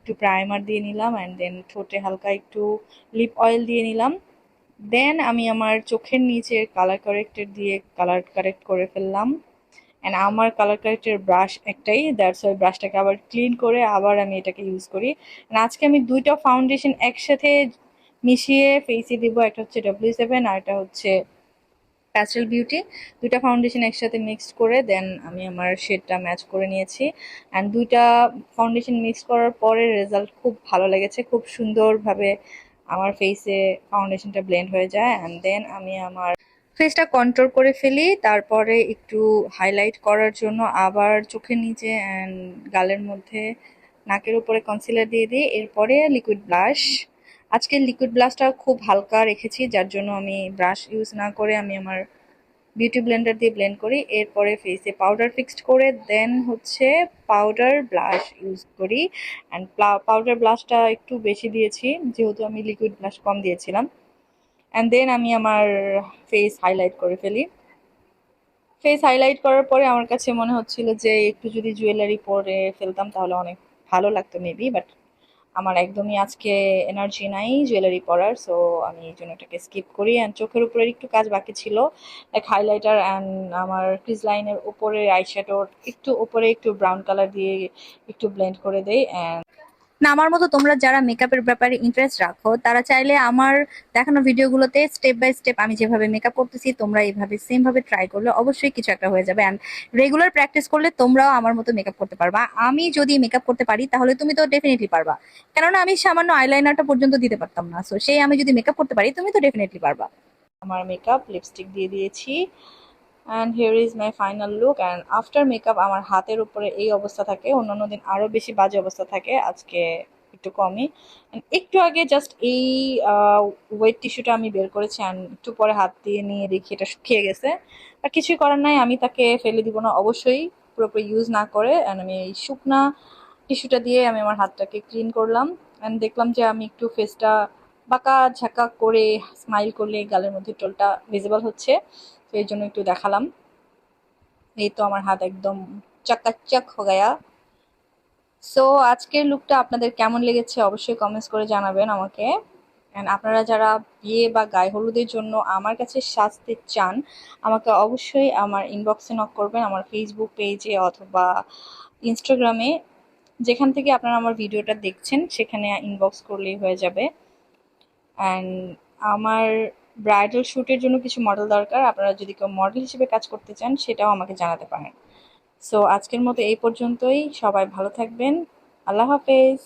একটু প্রাইমার দিয়ে নিলাম অ্যান্ড দেন ঠোঁটে হালকা একটু লিপ অয়েল দিয়ে নিলাম। দেন আমি আমার চোখের নিচে কালার কারেক্টর দিয়ে কালার কারেক্ট করে ফেললাম। অ্যান্ড আমার কালার কারেক্টের ব্রাশ একটাই, দ্যাটস ওই ব্রাশটাকে আবার ক্লিন করে আবার আমি এটাকে ইউজ করি। And আজকে আমি দুইটা ফাউন্ডেশন একসাথে মিশিয়ে ফেসে দিব, একটা হচ্ছে W7 আর একটা হচ্ছে প্যাস্টেল বিউটি। দুইটা ফাউন্ডেশন একসাথে মিক্সড করে দেন আমি আমার শেডটা ম্যাচ করে নিয়েছি। অ্যান্ড দুইটা ফাউন্ডেশন মিক্স করার পরে রেজাল্ট খুব ভালো লেগেছে, খুব সুন্দরভাবে আমার ফেসে ফাউন্ডেশনটা ব্লেন্ড হয়ে যায়। অ্যান্ড দেন আমি আমার ফেসটা কন্ট্রোল করে ফেলি, তারপরে একটু হাইলাইট করার জন্য আবার চোখের নিচে অ্যান্ড গালের মধ্যে নাকের উপরে কনসিলার দিয়ে দিই। এরপরে লিকুইড ব্লাশ, আজকে লিকুইড ব্লাশটা খুব হালকা রেখেছি যার জন্য আমি ব্রাশ ইউজ না করে আমি আমার বিউটি ব্লেন্ডার দিয়ে ব্লেন্ড করি। এরপরে ফেসে পাউডার ফিক্সড করে দেন হচ্ছে পাউডার ব্লাশ ইউজ করি। অ্যান্ড পাউডার ব্লাশটা একটু বেশি দিয়েছি যেহেতু আমি লিকুইড ব্লাশ কম দিয়েছিলাম। অ্যান্ড দেন আমি আমার ফেস হাইলাইট করে ফেলি। ফেস হাইলাইট করার পরে আমার কাছে মনে হচ্ছিল যে একটু যদি জুয়েলারি পরে ফেলতাম তাহলে অনেক ভালো লাগতো মেবি, বাট আমার একদমই আজকে এনার্জি নাই জুয়েলারি পরার, সো আমি এই জন্য এটাকে স্কিপ করি। অ্যান্ড চোখের উপরে একটু কাজ বাকি ছিল, লাইক হাইলাইটার অ্যান্ড আমার ক্রিজ লাইনের উপরে আইশ্যাডোর একটু উপরে একটু ব্রাউন কালার দিয়ে একটু ব্লেন্ড করে দেই। অ্যান্ড না, আমার মতো তোমরা যারা মেকআপের ব্যাপারে ইন্টারেস্ট রাখো তারা চাইলে আমার দেখানো ভিডিওগুলোতে স্টেপ বাই স্টেপ আমি যেভাবে মেকআপ করতেছি তোমরা এইভাবে সেম ভাবে ট্রাই করলে অবশ্যই কিছু একটা হয়ে যাবে। অ্যান্ড রেগুলার প্র্যাকটিস করলে তোমরাও আমার মতো মেকআপ করতে পারবা। আমি যদি মেকআপ করতে পারি তাহলে তুমি তো ডেফিনেটলি পারবা, কেননা আমি সামান্য আইলাইনারটা পর্যন্ত দিতে পারতাম না, সো সেই আমি যদি মেকআপ করতে পারি তুমি তো ডেফিনেটলি পারবা। আমার মেকআপ লিপস্টিক দিয়ে দিয়েছি and here is my final look. And after makeup আমার হাতের উপরে এই অবস্থা থাকে, অন্যান্য দিন আরও বেশি বাজে অবস্থা থাকে, আজকে একটু কমই। And একটু আগে জাস্ট এই ওয়েট টিস্যুটা আমি বের করেছি অ্যান্ড একটু পরে হাত দিয়ে নিয়ে দেখি এটা শুকিয়ে গেছে, আর কিছুই করার নাই, আমি তাকে ফেলে দিব না অবশ্যই পুরোপুরি ইউজ না করে। অ্যান্ড আমি এই শুকনা টিস্যুটা দিয়ে আমি আমার হাতটাকে ক্লিন করলাম অ্যান্ড দেখলাম যে আমি একটু ফেসটা বাঁকা ঝাঁকা করে স্মাইল করলে গালের মধ্যে টোলটা ভিজিবল হচ্ছে, তো এই জন্য একটু দেখালাম। এই তো আমার হাত একদম চাকাচাক হয়ে গয়া। সো আজকের লুকটা আপনাদের কেমন লেগেছে অবশ্যই কমেন্টস করে জানাবেন আমাকে। অ্যান্ড আপনারা যারা বিয়ে বা গায়ে হলুদের জন্য আমার কাছে সাজতে চান আমাকে অবশ্যই আমার ইনবক্সে নক করবেন, আমার ফেসবুক পেজে অথবা ইনস্টাগ্রামে, যেখান থেকে আপনারা আমার ভিডিওটা দেখছেন সেখানে ইনবক্স করলেই হয়ে যাবে। অ্যান্ড আমার ব্রাইডাল শ্যুটের জন্য কিছু মডেল দরকার, আপনারা যদি কেউ মডেল হিসেবে কাজ করতে চান সেটাও আমাকে জানাতে পারেন। সো আজকের মতো এই পর্যন্তই, সবাই ভালো থাকবেন, আল্লাহ হাফেজ।